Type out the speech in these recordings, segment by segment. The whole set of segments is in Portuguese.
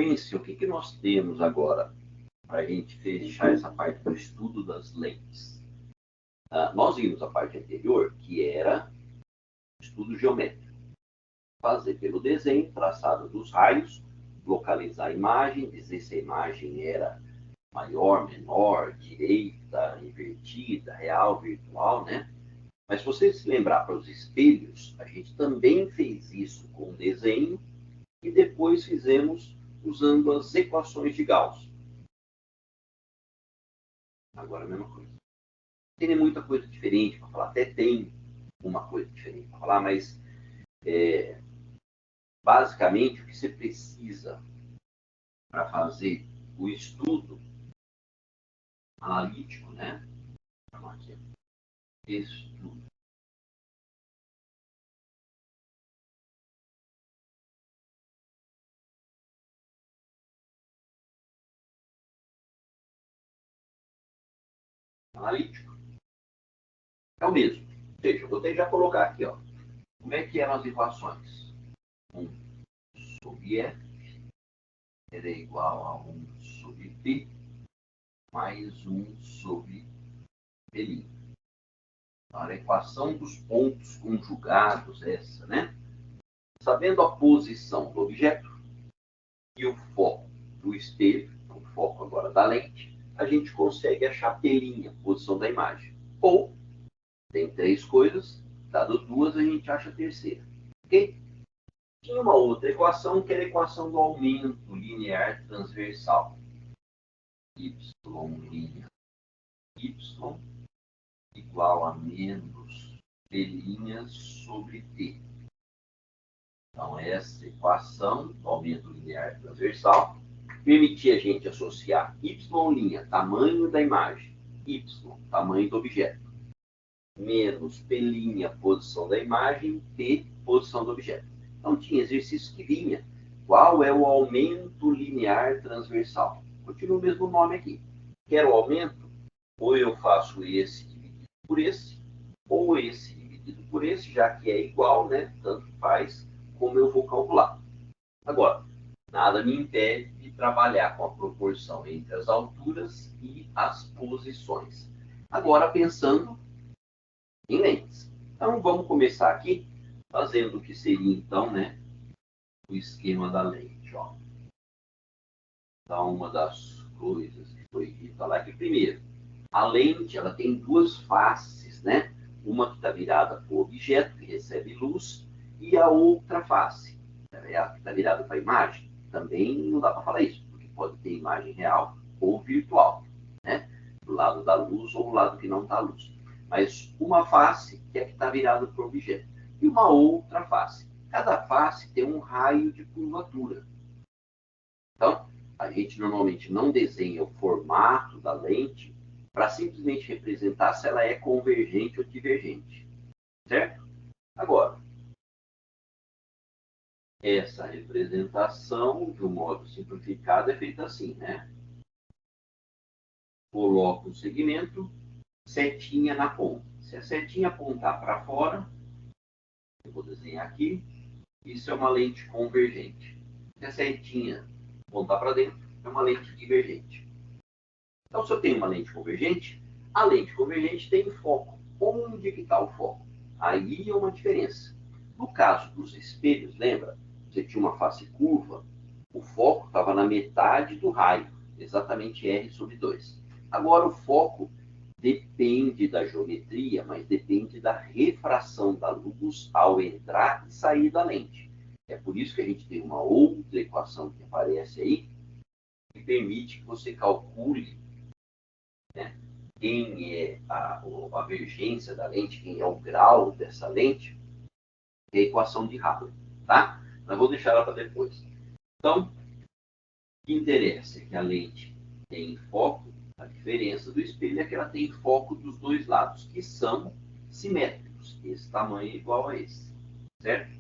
sequência, o que nós temos agora para a gente fechar essa parte do estudo das lentes? Nós vimos a parte anterior, que era estudo geométrico. Fazer pelo desenho, traçado dos raios, localizar a imagem, dizer se a imagem era maior, menor, direita, invertida, real, virtual, né? Mas se você se lembrar para os espelhos, a gente também fez isso com desenho e depois fizemos usando as equações de Gauss. Agora a mesma coisa. Tem muita coisa diferente para falar, até tem uma coisa diferente para falar, mas basicamente o que você precisa para fazer o estudo analítico, né? Vamos aqui. Estudo analítico é o mesmo. Ou seja, eu vou já colocar aqui, ó. Como é que eram as equações? 1 sobre F era igual a 1 sobre P mais 1 sobre P'. Então, a equação dos pontos conjugados, essa, né? Sabendo a posição do objeto e o foco do espelho, o foco agora da lente, a gente consegue achar P', posição da imagem. Ou, tem três coisas, dado duas, a gente acha a terceira. Ok? Tinha uma outra equação, que era a equação do aumento linear transversal. Y' y igual a menos P' sobre T. Então, essa equação do aumento linear transversal permitia a gente associar y', tamanho da imagem, y, tamanho do objeto, menos P', posição da imagem, T, posição do objeto. Então, tinha exercício que vinha. Qual é o aumento linear transversal? Continua o mesmo nome aqui. Quero o aumento? Ou eu faço esse dividido por esse, ou esse dividido por esse, já que é igual, né? Tanto faz como eu vou calcular. Agora, nada me impede de trabalhar com a proporção entre as alturas e as posições. Agora, pensando em lentes. Então, vamos começar aqui fazendo o que seria, então, né, o esquema da lente. Ó. Então, uma das coisas que foi dita lá é que, primeiro, a lente ela tem duas faces, né? Uma que está virada para o objeto, que recebe luz, e a outra face, é a que está virada para a imagem. Também não dá para falar isso, porque pode ter imagem real ou virtual, né? Do lado da luz ou do lado que não está a luz. Mas uma face que é a que está virada para o objeto. E uma outra face. Cada face tem um raio de curvatura. Então, a gente normalmente não desenha o formato da lente para simplesmente representar se ela é convergente ou divergente. Certo? Agora, essa representação, de um modo simplificado, é feita assim, né? Coloco o segmento, setinha na ponta. Se a setinha apontar para fora, eu vou desenhar aqui, isso é uma lente convergente. Se a setinha apontar para dentro, é uma lente divergente. Então, se eu tenho uma lente convergente, a lente convergente tem foco. Onde que está o foco? Aí é uma diferença. No caso dos espelhos, lembra? Você tinha uma face curva, o foco estava na metade do raio, exatamente R sobre 2. Agora, o foco depende da geometria, mas depende da refração da luz ao entrar e sair da lente. É por isso que a gente tem uma outra equação que aparece aí, que permite que você calcule, né, quem é a vergência da lente, quem é o grau dessa lente, é a equação de Haber, tá? Mas vou deixar ela para depois. Então, o que interessa é que a lente tem foco, a diferença do espelho é que ela tem foco dos dois lados, que são simétricos. Esse tamanho é igual a esse, certo?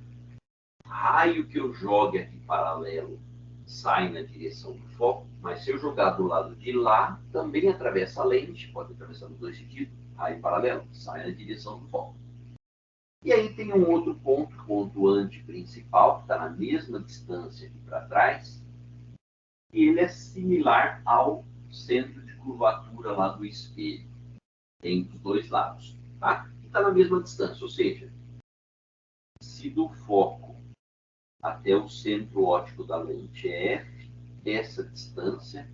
Raio que eu jogue aqui paralelo sai na direção do foco, mas se eu jogar do lado de lá, também atravessa a lente, pode atravessar nos dois sentidos, raio paralelo, sai na direção do foco. E aí tem um outro ponto, ponto anti-principal, que está na mesma distância aqui para trás, e ele é similar ao centro de curvatura lá do espelho. Tem dos dois lados. Tá? E está na mesma distância, ou seja, se do foco até o centro óptico da lente é F, essa distância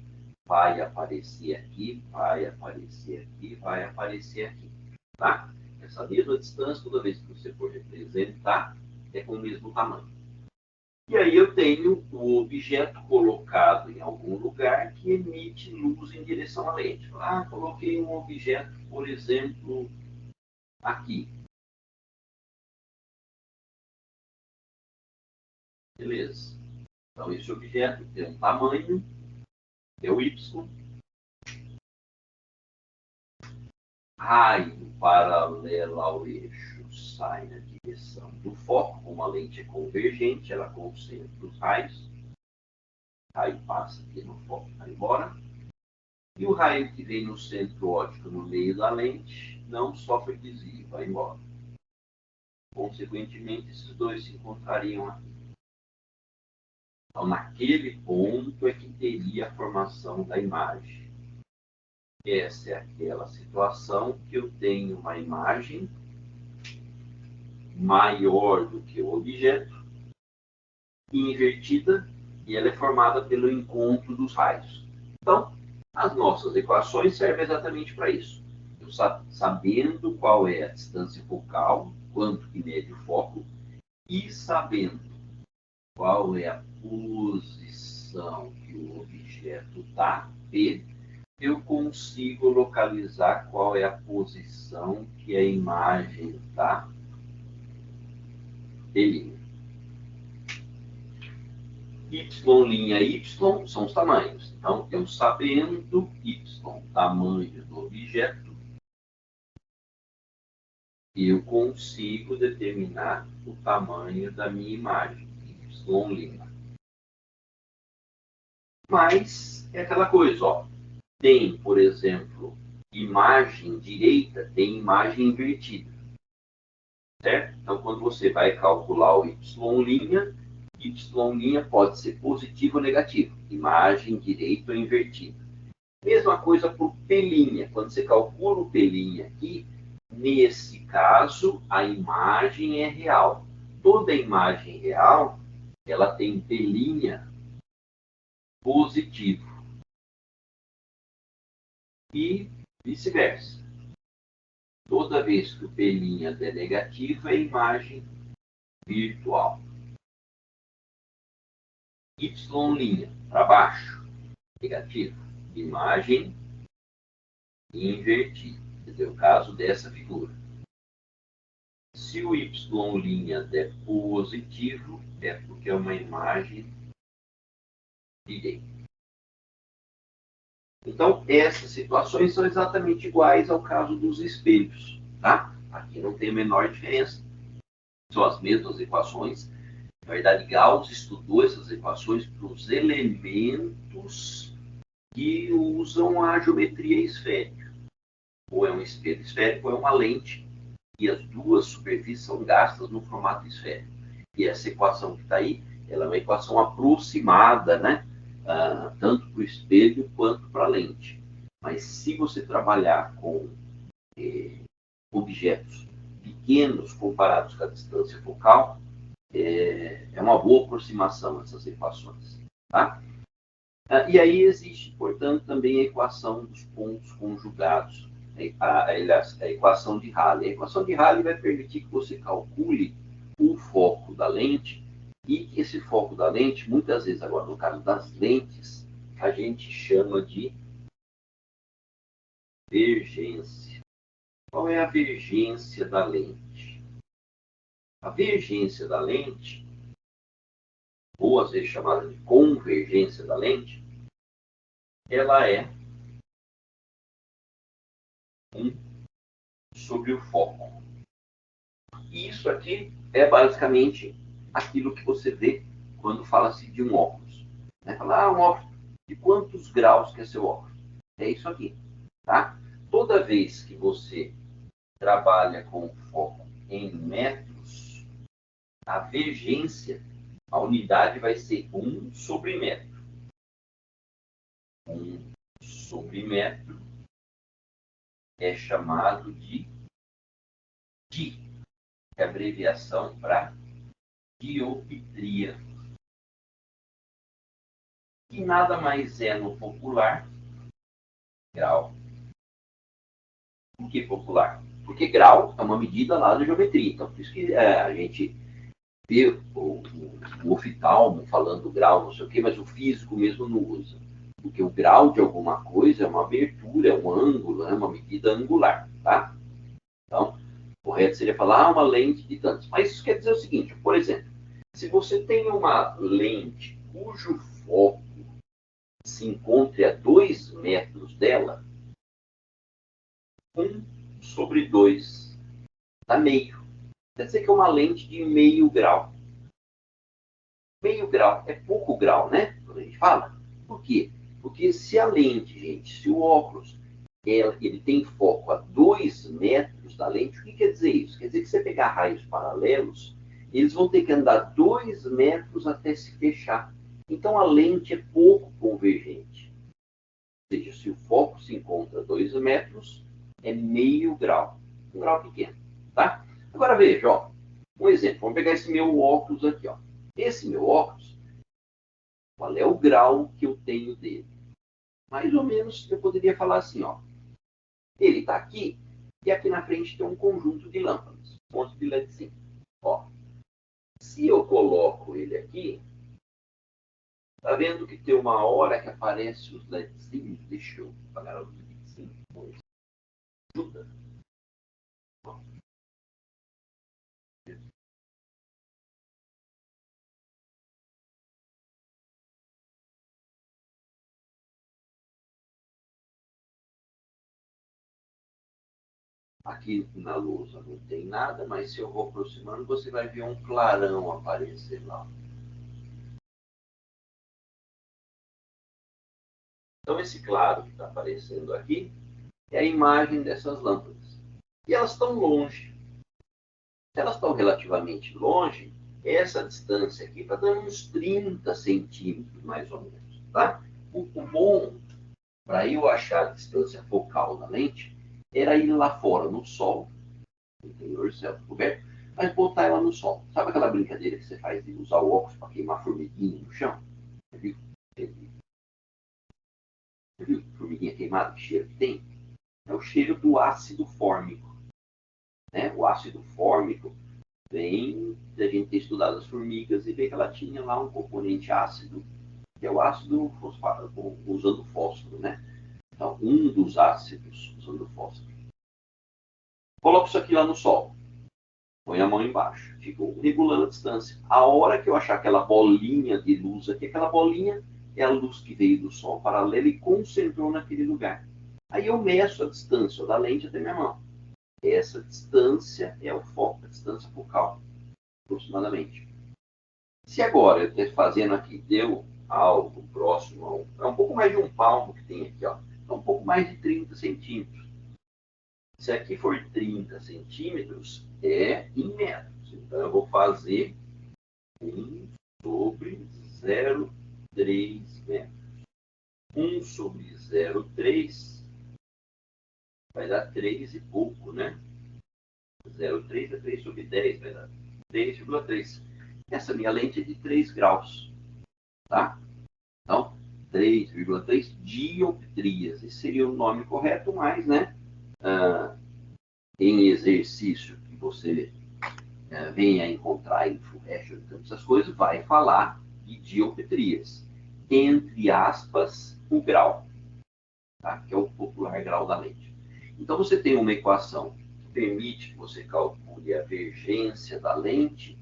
vai aparecer aqui, vai aparecer aqui, vai aparecer aqui. Tá? Essa mesma distância, toda vez que você for representar, é com o mesmo tamanho. E aí eu tenho o objeto colocado em algum lugar que emite luz em direção à lente. Ah, coloquei um objeto, por exemplo, aqui. Beleza. Então, esse objeto tem um tamanho, é o Y. Raio paralelo ao eixo sai na direção do foco. Como a lente é convergente, ela concentra os raios. O raio passa aqui no foco e vai embora. E o raio que vem no centro óptico, no meio da lente, não sofre desvio, vai embora. Consequentemente, esses dois se encontrariam aqui. Então, naquele ponto é que teria a formação da imagem. Essa é aquela situação que eu tenho uma imagem maior do que o objeto, invertida, e ela é formada pelo encontro dos raios. Então, as nossas equações servem exatamente para isso. Eu sabendo qual é a distância focal, quanto que mede o foco, e sabendo qual é a posição que o objeto está, P, eu consigo localizar qual é a posição que a imagem está, P'. Y' y são os tamanhos. Então, eu sabendo y, tamanho do objeto, eu consigo determinar o tamanho da minha imagem, y'. Mas é aquela coisa, ó. Tem, por exemplo, imagem direita, tem imagem invertida. Certo? Então, quando você vai calcular o y', y' pode ser positivo ou negativo. Imagem direita ou invertida. Mesma coisa para o P'. Quando você calcula o P' aqui, nesse caso, a imagem é real. Toda imagem real, ela tem P' positivo. E vice-versa. Toda vez que o P' é negativo, é imagem virtual. Y' para baixo, negativo. Imagem invertida. Esse é o caso dessa figura. Se o Y' é positivo, é porque é uma imagem direita. Então, essas situações são exatamente iguais ao caso dos espelhos. Tá? Aqui não tem a menor diferença. São as mesmas equações. Na verdade, Gauss estudou essas equações para os elementos que usam a geometria esférica. Ou é um espelho esférico ou é uma lente. E as duas superfícies são gastas no formato esférico. E essa equação que está aí, ela é uma equação aproximada, né? Tanto para o espelho quanto para a lente. Mas se você trabalhar com objetos pequenos comparados com a distância focal, é uma boa aproximação essas equações. Tá? E aí existe, portanto, também a equação dos pontos conjugados, a equação de Rayleigh. A equação de Rayleigh vai permitir que você calcule o foco da lente e que esse foco da lente, muitas vezes, agora no caso das lentes, a gente chama de vergência. Qual é a vergência da lente? A vergência da lente, ou às vezes chamada de convergência da lente, ela é 1 sobre o foco. E isso aqui é basicamente aquilo que você vê quando fala-se de um óculos. Fala, um óculos, de quantos graus que é seu óculos? É isso aqui. Tá? Toda vez que você trabalha com foco em metros, a vergência, a unidade vai ser 1 sobre metro. 1 sobre metro é chamado de di, que é abreviação para dioptria, que nada mais é no popular grau. Por que popular? Porque grau é uma medida lá da geometria. Então, por isso que a gente vê o oftalmo falando grau, não sei o quê, mas o físico mesmo não usa. Porque o grau de alguma coisa é uma abertura, é um ângulo, é uma medida angular. Tá? Então, o correto seria falar uma lente de tantos. Mas isso quer dizer o seguinte, por exemplo, se você tem uma lente cujo foco se encontre a 2 metros dela, 1 sobre 2 dá meio. Quer dizer que é uma lente de meio grau. Meio grau é pouco grau, né? Quando a gente fala. Por quê? Porque se a lente, gente, se o óculos ele tem foco a 2 metros da lente, o que quer dizer isso? Quer dizer que se você pegar raios paralelos, eles vão ter que andar 2 metros até se fechar. Então a lente é pouco convergente. Ou seja, se o foco se encontra a 2 metros, é meio grau. Um grau pequeno. Tá? Agora veja, ó, um exemplo. Vamos pegar esse meu óculos aqui. Ó. Esse meu óculos, qual é o grau que eu tenho dele? Mais ou menos, eu poderia falar assim, ó. Ele está aqui e aqui na frente tem um conjunto de lâmpadas, um monte de LEDzinho. Ó, se eu coloco ele aqui, tá vendo que tem uma hora que aparece os LEDzinhos? Deixa eu apagar a luz de 25. Ajuda. Aqui na luz não tem nada, mas se eu vou aproximando, você vai ver um clarão aparecer lá. Então, esse claro que está aparecendo aqui é a imagem dessas lâmpadas. E elas estão longe. Se elas estão relativamente longe, essa distância aqui está dando uns 30 centímetros, mais ou menos. Tá? O bom, para eu achar a distância focal da lente, era ir lá fora, no sol, no interior do céu coberto, mas botar ela no sol. Sabe aquela brincadeira que você faz de usar o óculos para queimar formiguinha no chão? Você viu? Você viu? Formiguinha queimada, que cheiro que tem? É o cheiro do ácido fórmico. Né? O ácido fórmico vem da gente ter estudado as formigas e ver que ela tinha lá um componente ácido, que é o ácido fosfato, usando fósforo, né? Então, um dos ácidos usando fósforo. Coloco isso aqui lá no sol. Põe a mão embaixo. Fico regulando a distância. A hora que eu achar aquela bolinha de luz aqui, aquela bolinha é a luz que veio do sol paralelo e concentrou naquele lugar. Aí eu meço a distância da lente até minha mão. Essa distância é o foco, a distância focal, aproximadamente. Se agora eu estou fazendo aqui, deu algo próximo a é um pouco mais de um palmo que tem aqui, ó. É um pouco mais de 30 centímetros. Se aqui for 30 centímetros, é em metros. Então eu vou fazer 1 sobre 0,3 metros. 1 sobre 0,3 vai dar 3 e pouco, né? 0,3 é 3 sobre 10, vai dar 3,3. Essa minha lente é de 3 graus, tá? Então, 3,3 dioptrias. Esse seria o nome correto, mas, né? Em exercício que você venha encontrar em FUVEST, essas coisas, vai falar de dioptrias. Entre aspas, o grau, tá? Que é o popular grau da lente. Então, você tem uma equação que permite que você calcule a vergência da lente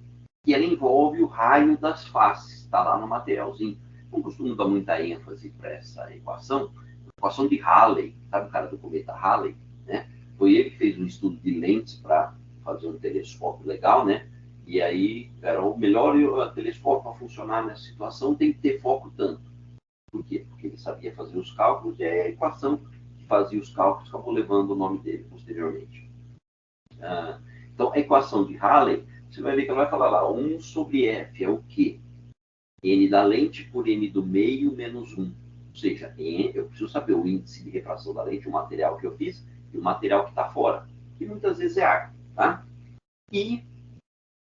e ela envolve o raio das faces. Está lá no materialzinho. Não costumo dar muita ênfase para essa equação. A equação de Halley, sabe o cara do cometa Halley? Né? Foi ele que fez um estudo de lentes para fazer um telescópio legal, né? E aí, era o melhor telescópio para funcionar nessa situação tem que ter foco tanto. Por quê? Porque ele sabia fazer os cálculos e a equação que fazia os cálculos acabou levando o nome dele posteriormente. Então, a equação de Halley, você vai ver que ela vai falar lá, 1 sobre F é o quê? N da lente por N do meio menos 1. seja, eu preciso saber o índice de refração da lente, o material que eu fiz e o material que está fora, que muitas vezes é ar, tá? E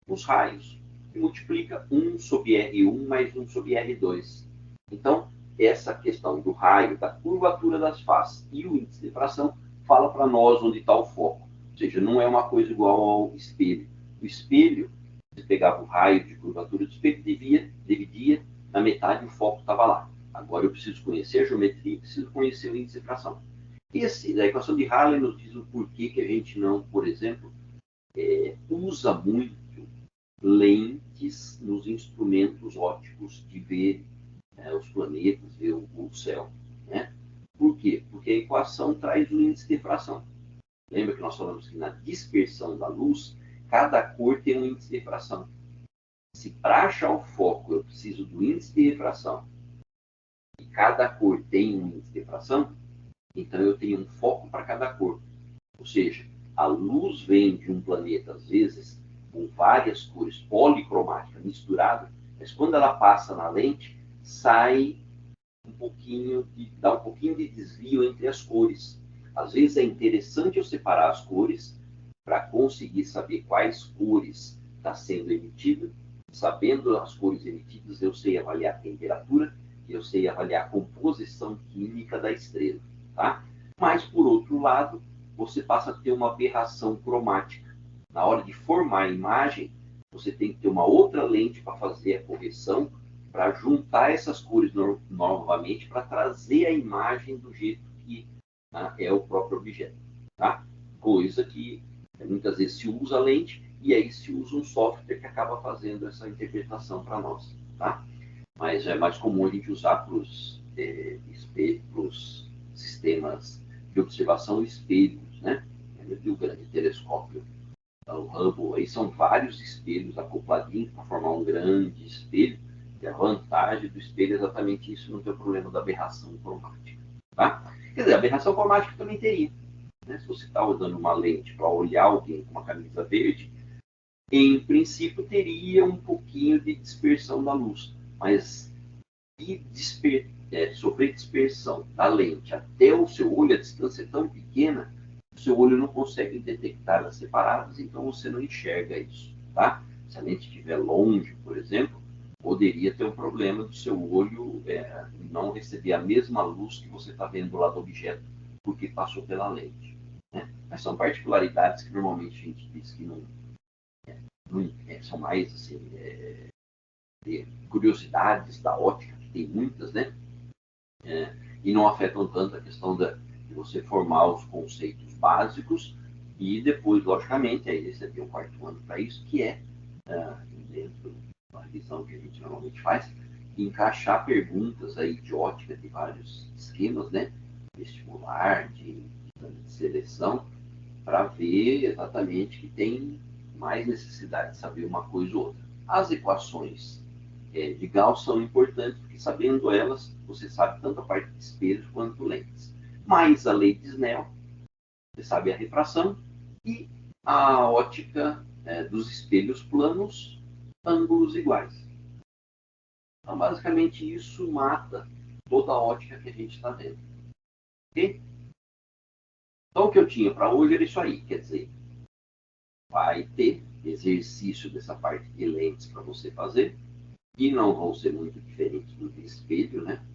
os raios, que multiplica 1 sobre R1 mais 1 sobre R2. Então, essa questão do raio, da curvatura das faces e o índice de refração fala para nós onde está o foco. Ou seja, não é uma coisa igual ao espelho. O espelho, você pegava o raio de curvatura do espelho, dividia na metade e o foco estava lá. Agora eu preciso conhecer a geometria, preciso conhecer o índice de refração. A equação de Halley nos diz o porquê que a gente não, por exemplo, usa muito lentes nos instrumentos ópticos de ver os planetas, ver o céu. Né? Por quê? Porque a equação traz o índice de refração. Lembra que nós falamos que na dispersão da luz, cada cor tem um índice de refração. Se para achar o foco eu preciso do índice de refração e cada cor tem um índice de refração, então eu tenho um foco para cada cor. Ou seja, a luz vem de um planeta, às vezes, com várias cores policromáticas misturadas, mas quando ela passa na lente, sai dá um pouquinho de desvio entre as cores. Às vezes é interessante eu separar as cores para conseguir saber quais cores está sendo emitido. Sabendo as cores emitidas, eu sei avaliar a temperatura, eu sei avaliar a composição química da estrela. Tá? Mas, por outro lado, você passa a ter uma aberração cromática. Na hora de formar a imagem, você tem que ter uma outra lente para fazer a correção, para juntar essas cores novamente, para trazer a imagem do jeito que é o próprio objeto. Tá? Coisa que muitas vezes se usa a lente e aí se usa um software que acaba fazendo essa interpretação para nós. Tá? Mas é mais comum a gente usar para os sistemas de observação espelhos, né? E o grande telescópio, o Hubble, aí são vários espelhos acopladinhos para formar um grande espelho. E a vantagem do espelho é exatamente isso, não ter o problema da aberração cromática. Tá? Quer dizer, a aberração cromática também teria. Né? Se você está usando uma lente para olhar alguém com uma camisa verde, em princípio teria um pouquinho de dispersão da luz, mas sofrer dispersão da lente até o seu olho, a distância é tão pequena, o seu olho não consegue detectar elas separadas, então você não enxerga isso. Tá? Se a lente estiver longe, por exemplo, poderia ter um problema do seu olho não receber a mesma luz que você está vendo lá do objeto, porque passou pela lente. Né? Mas são particularidades que normalmente a gente diz que não são mais assim, curiosidades da ótica, que tem muitas, né? E não afetam tanto a questão de você formar os conceitos básicos e depois, logicamente, aí você tem um quarto ano para isso, que é, dentro da revisão que a gente normalmente faz, encaixar perguntas aí de ótica de vários esquemas, né? Vestibular, de seleção, para ver exatamente que tem mais necessidade de saber uma coisa ou outra. As equações de Gauss são importantes, porque sabendo elas, você sabe tanto a parte de espelhos quanto lentes. Mas a lei de Snell, você sabe a refração, e a ótica dos espelhos planos, ângulos iguais. Então, basicamente, isso mata toda a ótica que a gente está vendo. Ok? Então, o que eu tinha para hoje era isso aí. Quer dizer, vai ter exercício dessa parte de lentes para você fazer, que não vão ser muito diferentes do de espelho, né?